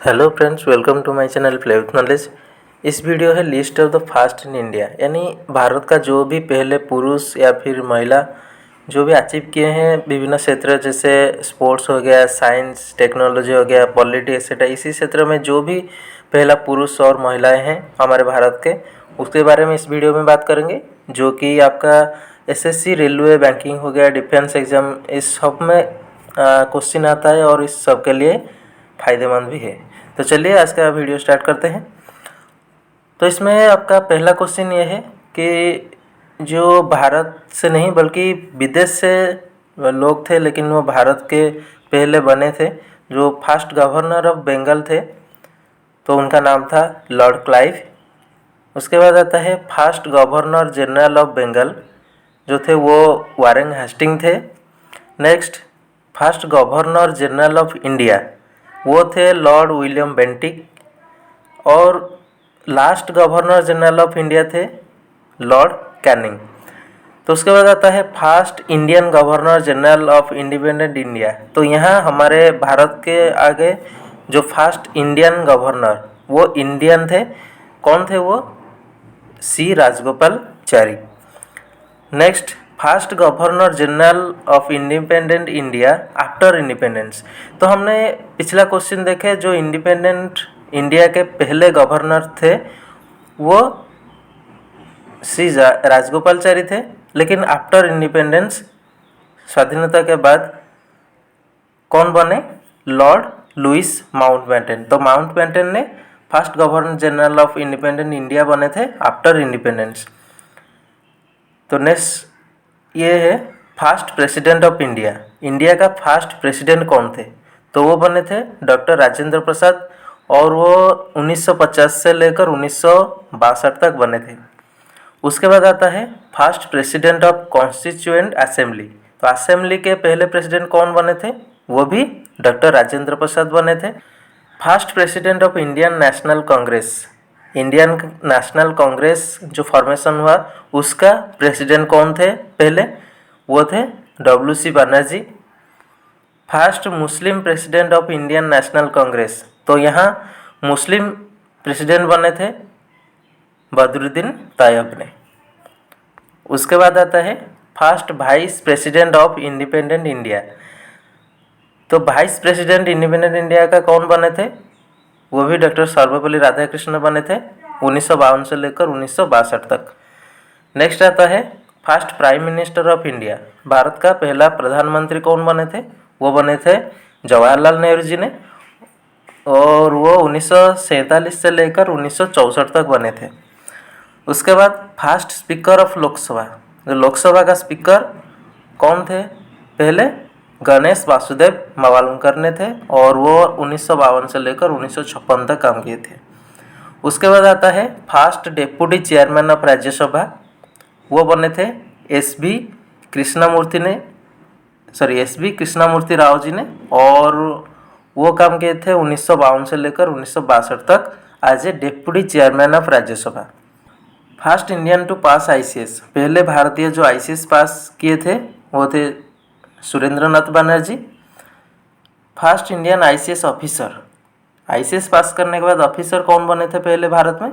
Hello friends, welcome to my channel play with knowledge. इस video है list of the fast in India, यानी भारत का जो भी पहले पुरुष या फिर महिला जो भी अचीव किए हैं विभिन्न क्षेत्र, जैसे स्पोर्ट्स हो गया, साइंस टेक्नोलॉजी हो गया, पॉलिटिक्स एक्सेट्रा, इसी क्षेत्र में जो भी पहला पुरुष और महिलाएं हैं हमारे भारत के, उसके बारे में इस वीडियो में बात करेंगे। जो कि आपका एसएससी, रेलवे, बैंकिंग हो गया, डिफेंस एग्जाम, इस सब में क्वेश्चन आता है और इस सब के लिए फ़ायदेमंद भी है। तो चलिए आज का वीडियो स्टार्ट करते हैं। तो इसमें आपका पहला क्वेश्चन ये है कि जो भारत से नहीं बल्कि विदेश से लोग थे, लेकिन वो भारत के पहले बने थे, जो फर्स्ट गवर्नर ऑफ बंगाल थे, तो उनका नाम था लॉर्ड क्लाइव। उसके बाद आता है first governor general of Bengal, जो थे वो वारेन हेस्टिंग थे। Next first governor general of India, वो थे लॉर्ड विलियम बेंटिक। और last governor general of India थे लॉर्ड कैनिंग। तो उसके बाद आता है first Indian governor general of independent India. तो यहाँ हमारे भारत के आगे जो फर्स्ट इंडियन गवर्नर वो इंडियन थे, कौन थे वो? C Rajagopalachari. Next first governor general of independent India after independence. तो हमने पिछला क्वेश्चन देखे, जो इंडिपेंडेंट इंडिया के पहले गवर्नर थे वो श्री राजगोपालाचारी थे, लेकिन आफ्टर इंडिपेंडेंस, स्वाधीनता के बाद, कौन बने? Lord Louis Mountbatten. तो माउंटबेटन ने first governor general of independent India बने थे आफ्टर इंडिपेंडेंस। तो नेक्स्ट ये है first president of India. India का फर्स्ट प्रेसिडेंट कौन थे? तो वो बने थे डॉक्टर राजेंद्र प्रसाद, और वो 1950 से लेकर 1962 तक बने थे। उसके बाद आता है first president of constituent assembly. तो असेंबली के पहले प्रेसिडेंट कौन बने थे? वो भी डॉक्टर राजेंद्र प्रसाद बने थे। First president of Indian National Congress, Indian National Congress जो फॉर्मेशन हुआ, उसका प्रेसिडेंट कौन थे पहले? वो थे W C. Banerjee. First Muslim president of Indian National Congress, तो यहाँ मुस्लिम प्रेसिडेंट बने थे बदरुद्दीन तैयब ने। उसके बाद आता है first vice president of independent India. तो वाइस प्रेसिडेंट इंडिपेंडेंट इंडिया का कौन बने थे? वो भी डॉक्टर सर्वपल्ली राधाकृष्णन बने थे 1952 से लेकर 1962 तक। नेक्स्ट आता है first prime minister of India. Bharat का पहला प्रधानमंत्री कौन बने थे? वो बने थे जवाहरलाल नेहरू जी ने, और वो 1947 से लेकर 1964 तक बने थे। उसके बाद फर्स्ट स्पीकर ऑफ लोकसभा, जो लोकसभा का स्पीकर कौन थे पहले? गणेश वासुदेव मावलंकर ने थे, और वो 1952 से लेकर 1956 तक काम किए थे। उसके बाद आता है first deputy chairman of Rajya Sabha, वो बने थे एस बी कृष्णमूर्ति राव जी ने, और वो काम किए थे 1952 से लेकर 1962 तक as a deputy chairman of Rajya Sabha. First Indian to pass ICS, पहले भारतीय जो आईसीएस पास किए थे वो थे Surendranath Banerjee. First Indian ICS officer, ICS pass करने के बाद ऑफिसर कौन बने थे पहले भारत में?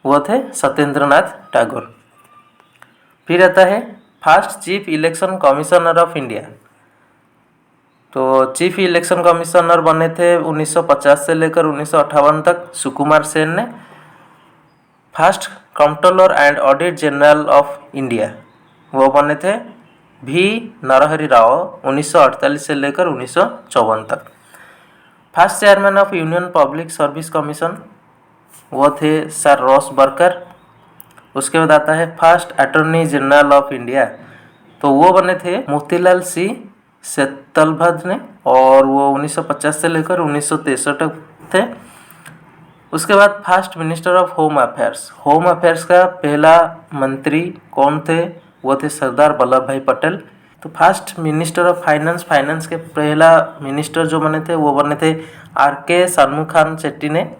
वो थे सत्येंद्रनाथ टैगोर। फिर आता है first chief election commissioner of India. तो चीफ इलेक्शन कमिश्नर बने थे 1950 से लेकर 1958 तक सुकुमार सेन ने। First controller and audit general of India, वो बने थे भी नरहरि राव 1948 से लेकर 1954 तक। First chairman of union public service commission, वो थे सर रॉस बर्कर। उसके बाद आता है first attorney general of India, तो वो बने थे मोतीलाल सी सेतलभद्र ने, और वो 1950 से लेकर 1963 तक थे। उसके बाद first minister of home affairs, home affairs का पहला मंत्री कौन थे? वो थे सरदार वल्लभ भाई पटेल। तो first minister of finance, finance के पहला मिनिस्टर जो बने थे वो बने थे आर.के. शनमुखान शेट्टी ने।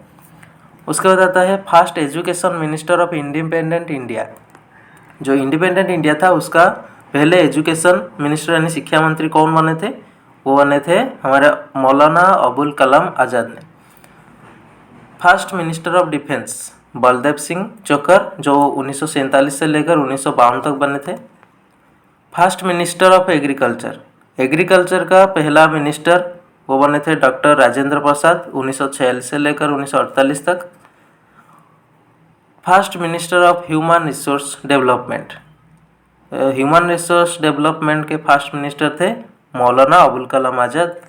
उसके बाद आता है first education minister of independent India. जो इंडिपेंडेंट इंडिया था उसका पहले एजुकेशन मिनिस्टर यानी शिक्षा मंत्री कौन बने थे? वो बने थे हमारे मौलाना अबुल कलाम आज़ाद ने। First minister of defence Baldev Singh चोकर, जो 1947 से लेकर 1952 तक बने थे। First minister of agriculture, agriculture का पहला मिनिस्टर वो बने थे डॉक्टर राजेंद्र प्रसाद, 1946 से लेकर 1948 तक। First minister of human resource development, human resource development के फर्स्ट मिनिस्टर थे Maulana Abul Kalam Azad.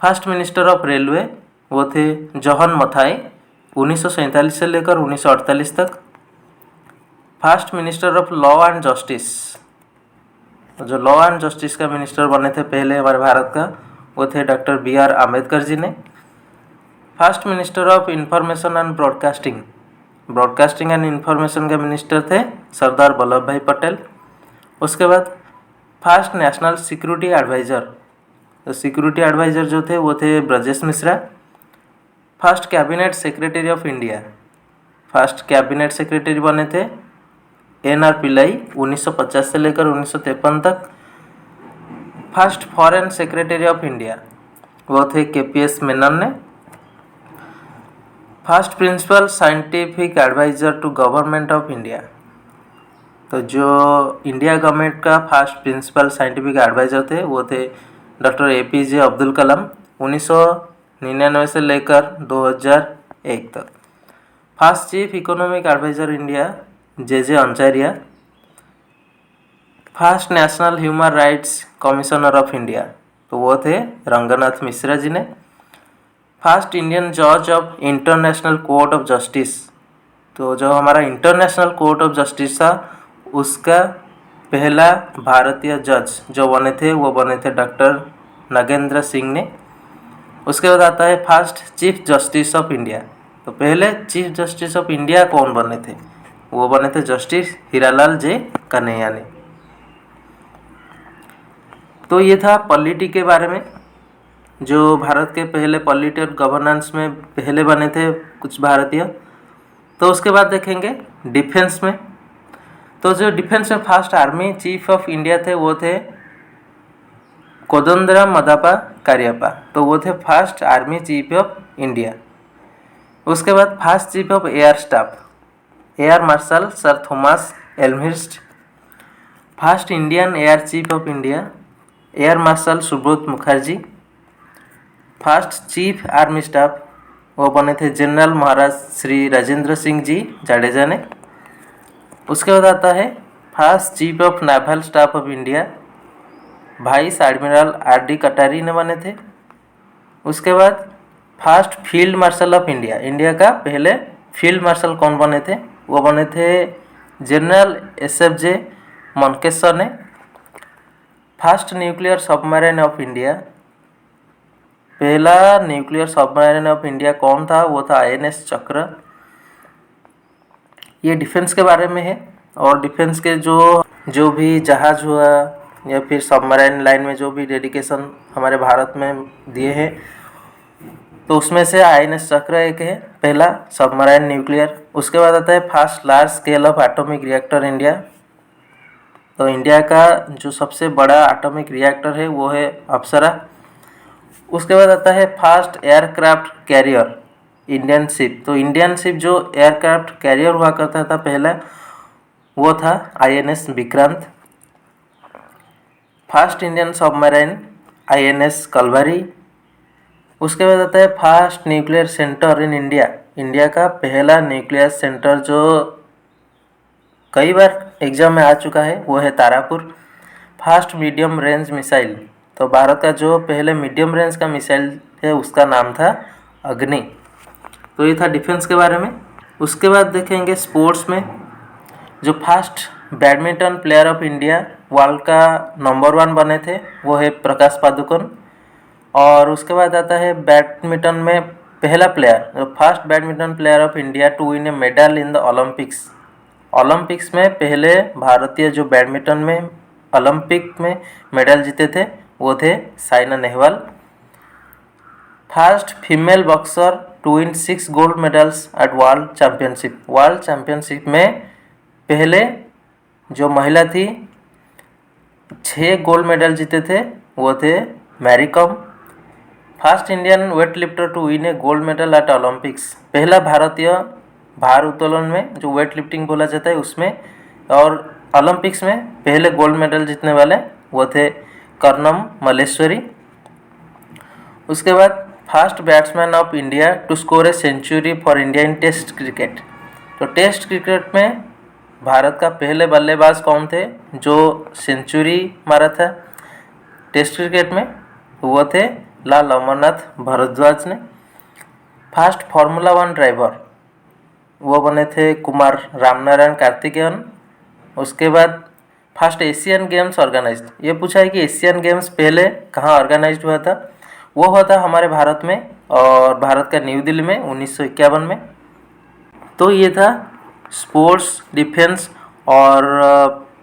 First minister of railway वो थे जॉन मथाई, 1947 से लेकर 1948 तक। First minister of law and justice, जो लॉ एंड जस्टिस का मिनिस्टर बने थे पहले हमारे भारत का, वो थे डॉक्टर BR अम्बेडकर जी ने। First minister of information and broadcasting, broadcasting and information के मिनिस्टर थे सरदार वल्लभ भाई पटेल। उसके बाद फर्स्ट नेशनल सिक्योरिटी एडवाइज़र, तो सिक्योरिटी एडवाइज़र जो थे वो थे Brajesh Mishra. First cabinet secretary of India, first cabinet secretary बने थे NR पिल्लाई, 1950 से लेकर 1953 तक। First foreign secretary of India वो थे KPS मेनन ने। First principal scientific adviser to government of India, तो जो इंडिया गवर्नमेंट का फर्स्ट प्रिंसिपल साइंटिफिक एडवाइज़र थे वो थे डॉक्टर APJ अब्दुल कलाम, 1999 से लेकर 2001 तक। First chief economic adviser India JJ Anjaria. First national human rights commissioner of India, तो वो थे रंगनाथ मिश्रा जी ने। फर्स्ट इंडियन जज of International Court of Justice, तो जो हमारा इंटरनेशनल कोर्ट ऑफ जस्टिस था उसका पहला भारतीय जज जो बने थे वो बने थे डॉक्टर नागेंद्र सिंह ने। उसके बाद आता है first chief justice of India, तो पहले चीफ जस्टिस ऑफ इंडिया कौन बने थे, वो बने थे जस्टिस हीरालाल J कन्हैया ने। तो ये था पॉलिटी के बारे में, जो भारत के पहले पॉलिटी और गवर्नेंस में पहले बने थे कुछ भारतीय। तो उसके बाद देखेंगे डिफेंस में, तो जो डिफेंस में first army chief of India थे वो थे कोदंडराम मदापा कारियप्पा, तो वो थे first army chief of India. उसके बाद first chief of air staff air marshal sir Thomas Elmhirst. First Indian air chief of India air marshal Subroto Mukherjee. First chief army staff वो बने थे जनरल महाराज श्री राजेंद्र सिंह जी जाडेजा ने। उसके बाद आता है first chief of naval staff of India vice admiral RD कटारी ने बने थे। उसके बाद first field marshal of India, India का पहले फील्ड मार्शल कौन बने थे, वो बने थे जनरल SFJ मनकेश्वर ने। First nuclear submarine of India, पहला न्यूक्लियर सबमरीन ऑफ इंडिया कौन था, वो था INS चक्र। ये डिफेंस के बारे में है, और डिफेंस के जो भी जहाज हुआ या फिर सबमरीन लाइन में जो भी डेडिकेशन हमारे भारत में दिए हैं, तो उसमें से INS चक्र एक है पहला सबमरीन न्यूक्लियर। उसके बाद आता है first large scale of atomic reactor India, तो इंडिया का जो सबसे बड़ा एटॉमिक रिएक्टर है वो है अप्सरा। उसके बाद आता है first aircraft carrier Indian ship, तो इंडियन शिप जो एयरक्राफ्ट कैरियर हुआ करता था पहला वो था INS Vikrant. First Indian submarine INS Kalwari. उसके बाद आता है first nuclear centre in India, India का पहला न्यूक्लियर सेंटर जो कई बार एग्जाम में आ चुका है वो है Tarapur. First medium range missile, तो भारत का जो पहले मीडियम रेंज का मिसाइल है उसका नाम था अग्नि। तो ये था डिफेंस के बारे में। उसके बाद देखेंगे स्पोर्ट्स में, जो first badminton player of India world का नंबर 1 बने थे वो है प्रकाश पादुकोण। और उसके बाद आता है बैडमिंटन में पहला प्लेयर, जो first badminton player of India to win a medal in the Olympics, Olympics में पहले भारतीय जो बैडमिंटन में ओलंपिक में मेडल जीते थे वो थे Saina Nehwal. First female boxer to win 6 gold medals at world championship, world championship में पहले जो महिला थी 6 गोल्ड मेडल जीते थे वो थे Mary Kom. First Indian weight lifter to win a gold medal at Olympics. पहला भारतीय भार उत्तोलन में जो वेट लिफ्टिंग बोला जाता है उसमें और ओलंपिक्स में पहले गोल्ड मेडल जीतने वाले वो थे कर्णम मल्लेश्वरी। उसके बाद first batsman of India to score a century for India in test cricket. तो टेस्ट क्रिकेट में भारत का पहले बल्लेबाज कौन थे जो सेंचुरी मारा था टेस्ट क्रिकेट में, वो थे लाल अमरनाथ भारद्वाज ने। फर्स्ट फार्मूला 1 ड्राइवर वो बने थे कुमार रामनारायण कार्तिकेयन। उसके बाद फर्स्ट एशियन गेम्स ऑर्गेनाइज्ड, ये पूछा है कि एशियन गेम्स पहले कहाँ ऑर्गेनाइज्ड हुआ था, वो हुआ था हमारे भारत में और भारत का न्यू दिल्ली में 1951 में। तो ये था स्पोर्ट्स, डिफेंस और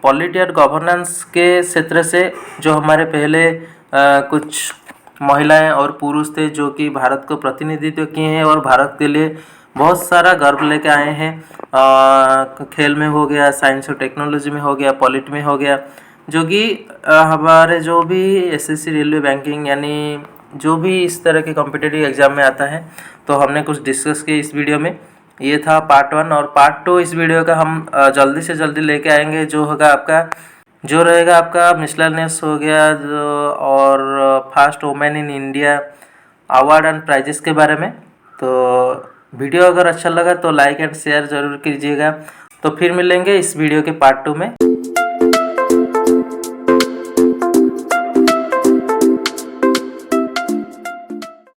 पॉलिटी और गवर्नेंस के क्षेत्र से जो हमारे पहले कुछ महिलाएं और पुरुष थे जो कि भारत को प्रतिनिधित्व किए हैं और भारत के लिए बहुत सारा गर्व लेके आए हैं। खेल में हो गया, साइंस और टेक्नोलॉजी में हो गया, पॉलिटी में हो गया, जो कि हमारे जो भी एसएससी, रेलवे, बैंकिंग यानी जो भी इस तरह के कॉम्पिटिटिव एग्जाम में आता है तो हमने कुछ डिस्कस किया इस वीडियो में। ये था पार्ट 1 और पार्ट 2 इस वीडियो का हम जल्दी से जल्दी लेके आएंगे। जो होगा आपका जो रहेगा आपका मिसलेनियस हो गया जो और first women in India award and prizes के बारे में। तो वीडियो अगर अच्छा लगा तो लाइक एंड शेयर ज़रूर कीजिएगा। तो फिर मिलेंगे इस वीडियो के पार्ट 2 में।